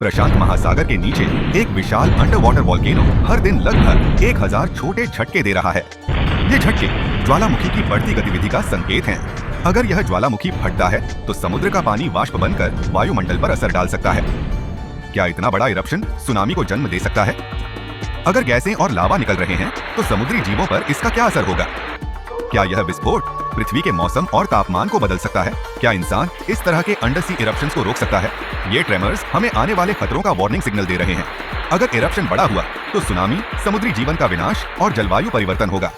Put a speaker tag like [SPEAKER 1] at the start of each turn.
[SPEAKER 1] प्रशांत महासागर के नीचे एक विशाल अंडर वाटर वॉल्केनो हर दिन लगभग 1000 छोटे झटके दे रहा है। ये झटके ज्वालामुखी की बढ़ती गतिविधि का संकेत हैं। अगर यह ज्वालामुखी फटता है तो समुद्र का पानी वाष्प बनकर वायुमंडल पर असर डाल सकता है। क्या इतना बड़ा इरप्शन सुनामी को जन्म दे सकता है? अगर गैसें और लावा निकल रहे हैं तो समुद्री जीवों पर इसका क्या असर होगा? क्या यह विस्फोट पृथ्वी के मौसम और तापमान को बदल सकता है? क्या इंसान इस तरह के अंडर सी इरप्शंस को रोक सकता है? ये ट्रेमर्स हमें आने वाले खतरों का वार्निंग सिग्नल दे रहे हैं। अगर इरप्शन बड़ा हुआ तो सुनामी, समुद्री जीवन का विनाश और जलवायु परिवर्तन होगा।